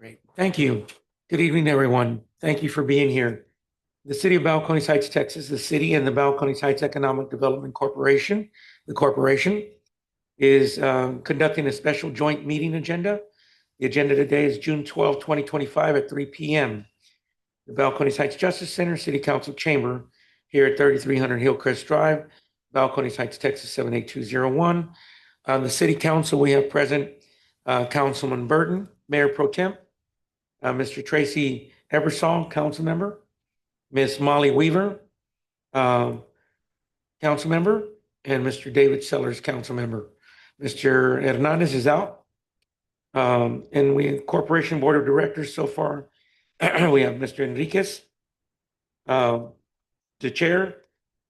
Great. Thank you. Good evening, everyone. Thank you for being here. The City of Balcones Heights, Texas, the city and the Balcones Heights Economic Development Corporation, the corporation, is conducting a special joint meeting agenda. The agenda today is June 12, 2025 at 3 p.m. The Balcones Heights Justice Center, City Council Chamber here at 3300 Hillcrest Drive, Balcones Heights, Texas 78201. On the City Council, we have present Councilman Burton, Mayor Pro Tem, Mr. Tracy Ebersol, council member, Ms. Molly Weaver, council member, and Mr. David Sellers, council member. Mr. Hernandez is out. And we corporation board of directors so far, we have Mr. Enriquez, the chair,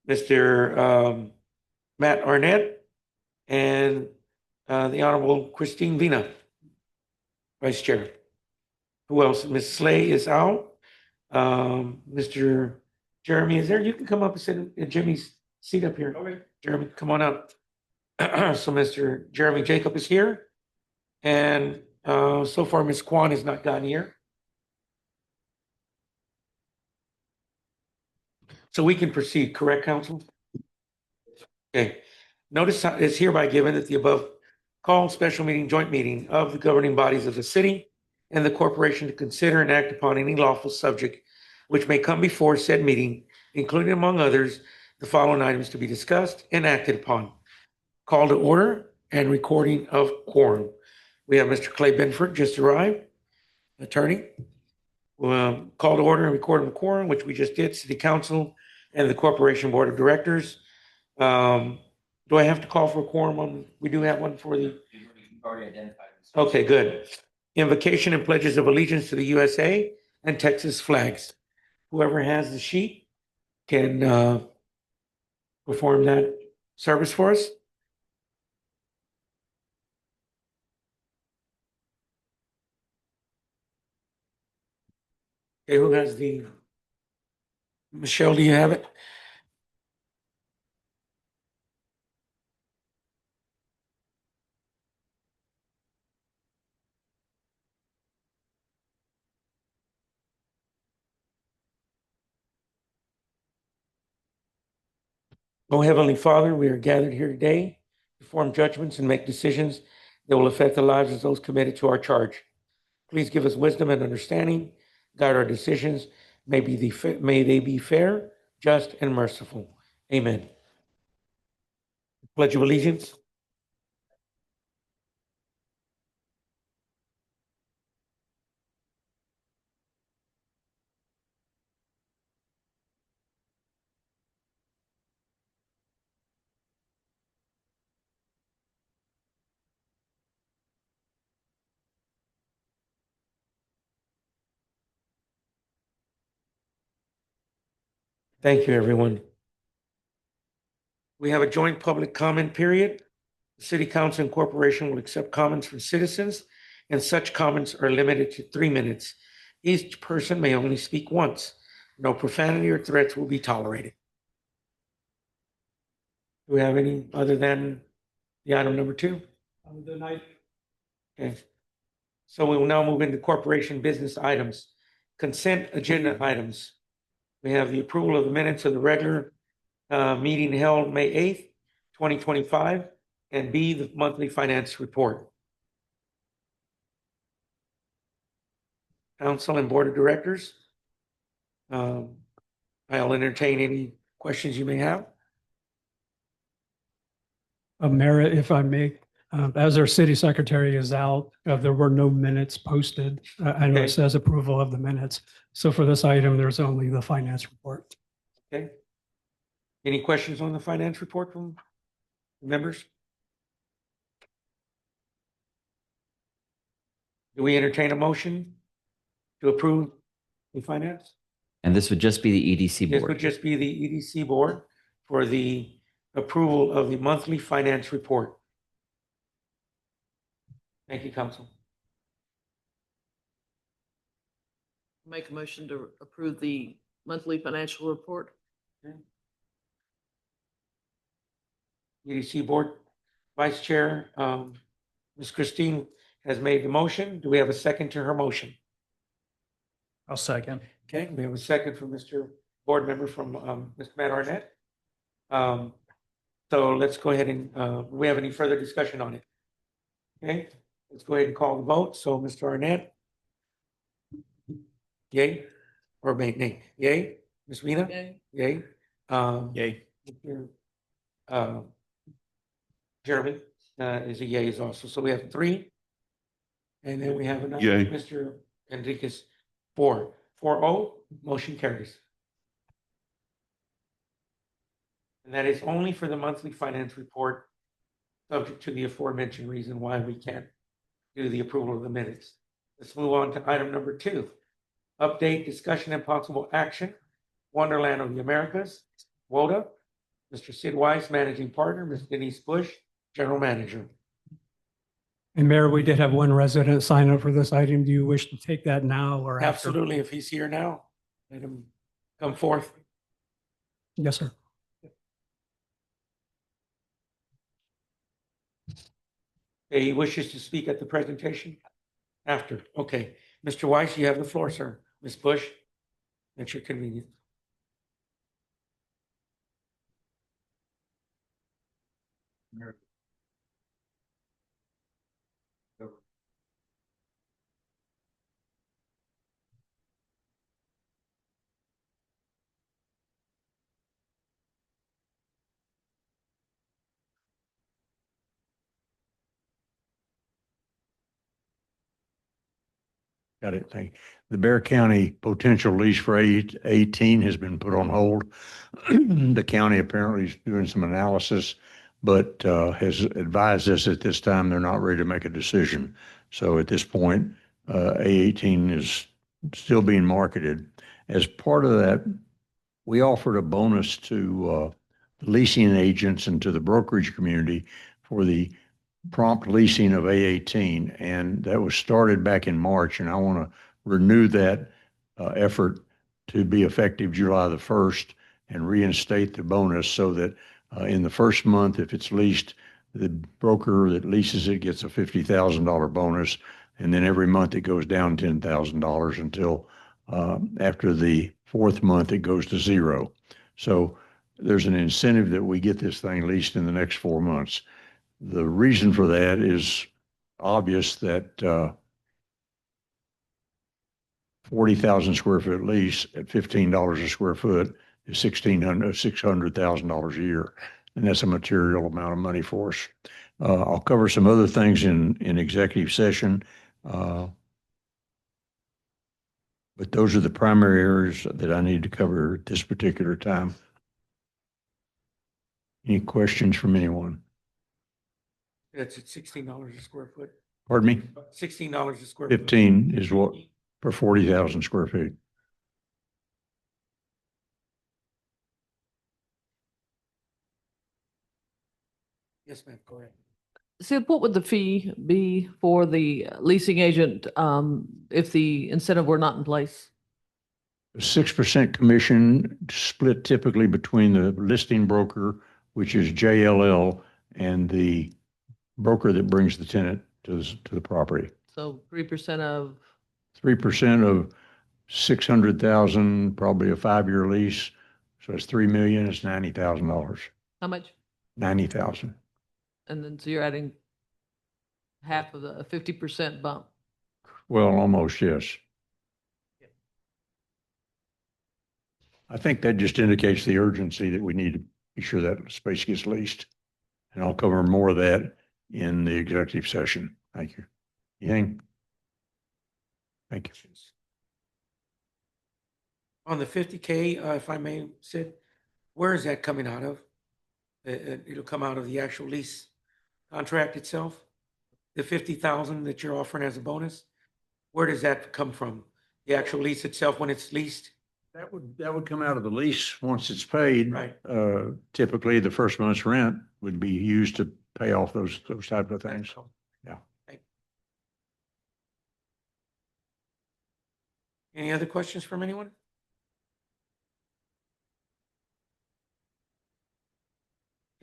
Mr. Matt Arnett, and the Honorable Christine Vina, vice chair. Who else? Ms. Slay is out. Mr. Jeremy is there. You can come up and sit in Jimmy's seat up here. Okay. Jeremy, come on up. So Mr. Jeremy Jacob is here. And so far, Ms. Kwan has not gotten here. So we can proceed, correct, council? Okay. Notice is hereby given that the above called special meeting, joint meeting of the governing bodies of the city and the corporation to consider and act upon any lawful subject which may come before said meeting, including among others, the following items to be discussed and acted upon. Call to order and recording of quorum. We have Mr. Clay Benford just arrived, attorney. Call to order and recording of quorum, which we just did, City Council and the Corporation Board of Directors. Do I have to call for a quorum? We do have one for the. Already identified. Okay, good. Invocation and pledges of allegiance to the USA and Texas flags. Whoever has the sheet can perform that service for us. Okay, who has the? Michelle, do you have it? Oh, Heavenly Father, we are gathered here today to form judgments and make decisions that will affect the lives of those committed to our charge. Please give us wisdom and understanding, guide our decisions. May they be fair, just, and merciful. Amen. Pledge of Allegiance. Thank you, everyone. We have a joint public comment period. The City Council and Corporation will accept comments from citizens, and such comments are limited to 3 minutes. Each person may only speak once. No profanity or threats will be tolerated. Do we have any other than the item number 2? The night. Okay. So we will now move into corporation business items. Consent agenda items. We have the approval of the minutes of the regular meeting held May 8th, 2025, and B, the monthly finance report. Council and Board of Directors. I'll entertain any questions you may have. Mayor, if I may, as our city secretary is out, there were no minutes posted. I know Okay. it says approval of the minutes. So for this item, there's only the finance report. Okay. Any questions on the finance report from members? Do we entertain a motion to approve the finance? And this would just be the EDC This would board. just be the EDC board for the approval of the monthly finance report. Thank you, Council. Make a motion to approve the monthly financial report. EDC board, Vice Chair, Ms. Christine has made the motion. Do we have a second to her motion? I'll second. Okay, we have a second from Mr. Board Member from Mr. Matt Arnett. So let's go ahead and, do we have any further discussion on it? Okay, let's go ahead and call the vote. So Mr. Arnett? Yay? Or nay? Yay? Ms. Rena? Okay. Yay? Yay. Mr. Jeremy is a yay also. So we have 3. And then we have another, Yay. Mr. Enriquez, 4. 4-0, motion carries. And that is only for the monthly finance report, subject to the aforementioned reason why we can't do the approval of the minutes. Let's move on to item number 2. Update, discussion, and possible action. Wonderland of the Americas, WODA. Mr. Sid Weiss, Managing Partner, Ms. Denise Bush, General Manager. And Mayor, we did have one resident sign up for this item. Do you wish to take that now or after? Absolutely, if he's here now, let him come forth. Yes, sir. He wishes to speak at the presentation? After, okay. Mr. Weiss, you have the floor, sir. Ms. Bush, at your convenience. Got it. Thank you. The Bear County potential lease for 18 has been put on hold. The county apparently is doing some analysis, but has advised us at this time they're not ready to make a decision. So at this point, A18 is still being marketed. As part of that, we offered a bonus to the leasing agents and to the brokerage community for the prompt leasing of A18, and that was started back in March, and I want to renew that effort to be effective July the 1st and reinstate the bonus so that in the first month, if it's leased, the broker that leases it gets a $50,000 bonus, and then every month it goes down $10,000 until after the 4th month it goes to 0. So there's an incentive that we get this thing leased in the next 4 months. The reason for that is obvious that 40,000 square foot lease at $15 a square foot is $600,000 a year. And that's a material amount of money for us. I'll cover some other things in executive session. But those are the primary areas that I need to cover at this particular time. Any questions from anyone? It's at $16 a square foot. Pardon me? $16 a square foot. 15 is what for 40,000 square feet. Yes, ma'am, go ahead. Sid, what would the fee be for the leasing agent, if the incentive were not in place? 6% commission split typically between the listing broker, which is JLL, and the broker that brings the tenant to the property. So 3% of, 3% of 600,000, probably a 5-year lease. So it's 3 million, it's $90,000. how much? 90,000. And then, so you're adding half of the 50% bump. Well, almost, yes. I think that just indicates the urgency that we need to be sure that space gets leased. And I'll cover more of that in the executive session. Thank you. Yang? Thank you. On the 50K, if I may, Sid, where is that coming out of? It'll come out of the actual lease contract itself? The 50,000 that you're offering as a bonus? Where does that come from? The actual lease itself when it's leased? That would come out of the lease once it's paid. Right. Typically, the first month's rent would be used to pay off those type of things. Yeah. Any other questions from anyone?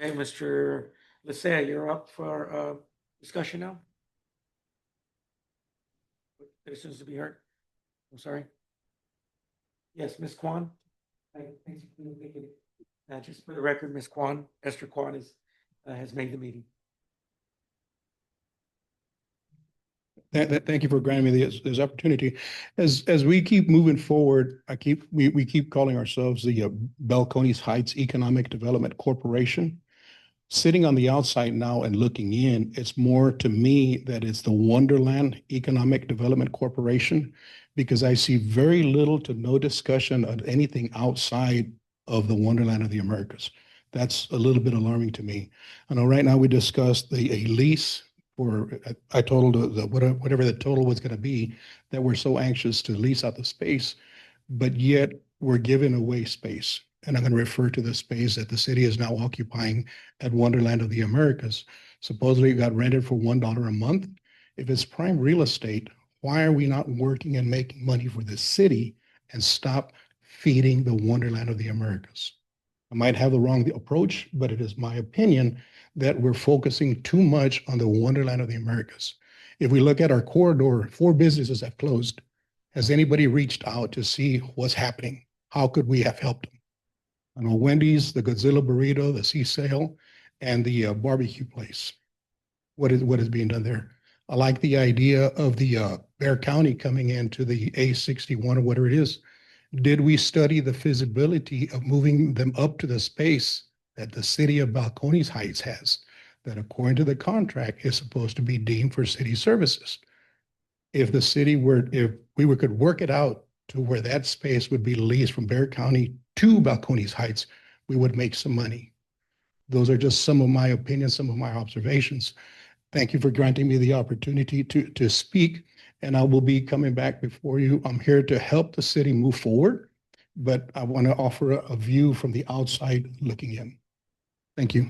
Okay, Mr. Lysia, you're up for discussion now. citizens to be heard? I'm sorry. Yes, Ms. Kwan? Just for the record, Ms. Kwan, Esther Kwan has made the meeting. Thank you for granting me this opportunity. As we keep moving forward, we keep calling ourselves the Balcones Heights Economic Development Corporation. Sitting on the outside now and looking in, it's more to me that it's the Wonderland Economic Development Corporation, because I see very little to no discussion of anything outside of the Wonderland of the Americas. That's a little bit alarming to me. I know right now we discussed a lease for, I totaled whatever the total was going to be, that we're so anxious to lease out the space, but yet we're giving away space. And I'm going to refer to the space that the city is now occupying at Wonderland of the Americas. Supposedly it got rented for $1 a month. If it's prime real estate, why are we not working and making money for the city and stop feeding the Wonderland of the Americas? I might have the wrong approach, but it is my opinion that we're focusing too much on the Wonderland of the Americas. If we look at our corridor, 4 businesses have closed. Has anybody reached out to see what's happening? How could we have helped them? I know Wendy's, the Godzilla Burrito, the Sea Sail, and the barbecue place. What is being done there? I like the idea of the Bexar County coming into the A61 or whatever it is. Did we study the feasibility of moving them up to the space that the city of Balcones Heights has, that according to the contract is supposed to be deemed for city services? If the city if we could work it out to where that space would be leased from Bexar County to Balcones Heights, we would make some money. Those are just some of my opinions, some of my observations. Thank you for granting me the opportunity to speak, and I will be coming back before you. I'm here to help the city move forward, but I want to offer a view from the outside looking in. Thank you.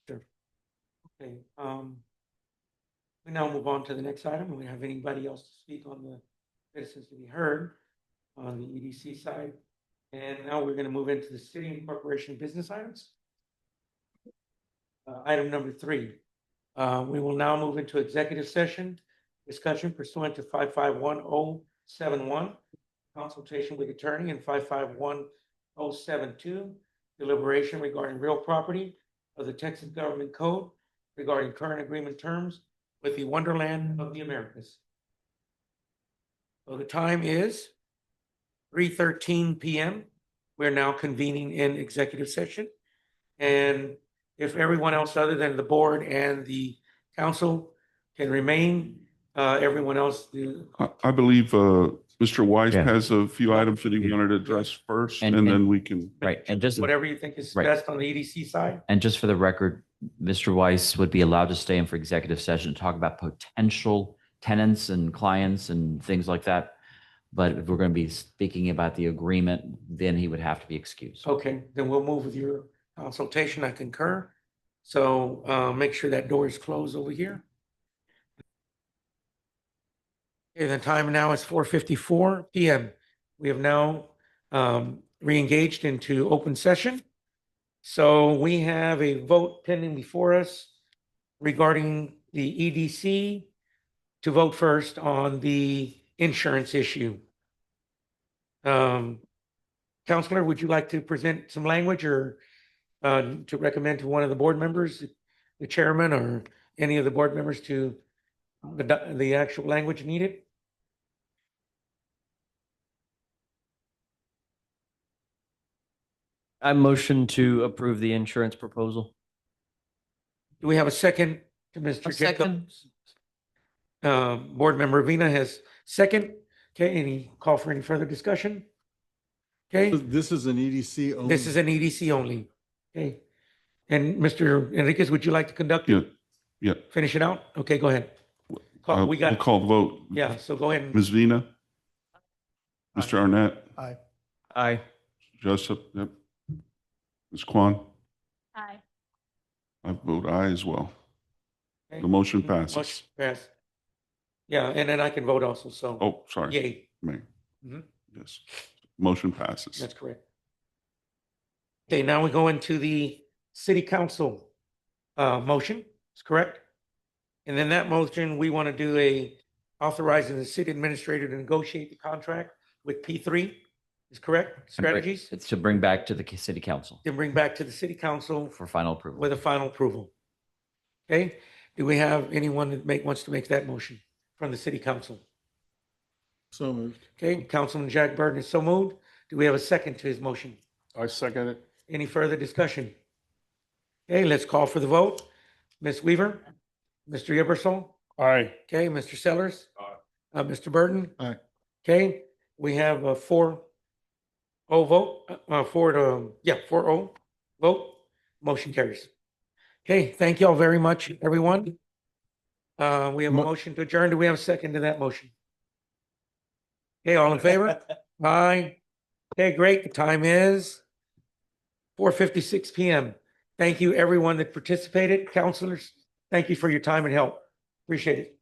Sure. Okay, we now move on to the next item. Do we have anybody else to speak on the citizens to be heard on the EDC side? And now we're going to move into the city and corporation business items. Item number 3. We will now move into executive session discussion pursuant to 551071, consultation with attorney, and 551072, deliberation regarding real property of the Texas Government Code regarding current agreement terms with the Wonderland of the Americas. So the time is 3:13 p.m. We're now convening in executive session. And if everyone else other than the board and the council can remain, everyone else. I believe Mr. Weiss Yeah. has a few items that he wanted to address first, And- and then and- we can. Right. And just, Whatever you think is Right. best on the EDC side. and just for the record, Mr. Weiss would be allowed to stay in for executive session to talk about potential tenants and clients and things like that. But if we're going to be speaking about the agreement, then he would have to be excused. Okay, then we'll move with your consultation. I concur. So make sure that door is closed over here. Okay, the time now is 4:54 p.m. We have now re-engaged into open session. So we have a vote pending before us regarding the EDC to vote first on the insurance issue. Counselor, would you like to present some language or to recommend to one of the board members, the chairman or any of the board members to the actual language needed? I motion to approve the insurance proposal. Do we have a second to Mr. A second. Jacobs? Board member Vina has second. Okay, any call for any further discussion? Okay, This is an EDC only. this is an EDC only. Okay. And Mr. Enriquez, would you like to conduct Yeah, it? yeah. Finish it out? Okay, go ahead. We We'll got, call the vote. yeah, so go ahead. and- Ms. Vina? Mr. Arnett? Aye. Joseph? Yep. Ms. Kwan? Aye. I vote aye as well. Okay. The motion passes. Motion passed. Yeah, and then I can vote also, so Oh, sorry. yay, Mayor. Mhm. Yes. Motion passes. that's correct. Okay, now we go into the city council motion, is correct? And then that motion, we want to do a authorizing the city administrator to negotiate the contract with P3. Is correct? Strategies? It's to bring back to the city council Then bring back to the city council for final approval. with a final approval. Okay, do we have anyone that wants to make that motion from the city council? So moved. Okay, Councilman Jack Burton is so moved. Do we have a second to his motion? I second it. Any further discussion? Okay, let's call for the vote. Ms. Weaver? Mr. Ebersol? Aye. Okay, Mr. Sellers? Mr. Burton? Aye. Okay, we have a 4-0 vote, 4-0 vote. Motion carries. Okay, thank you all very much, everyone. We have a motion to adjourn. Do we have a second to that motion? Okay, all in favor? Aye. Okay, great. The time is 4:56 PM. Thank you, everyone that participated. Counselors, thank you for your time and help. Appreciate it.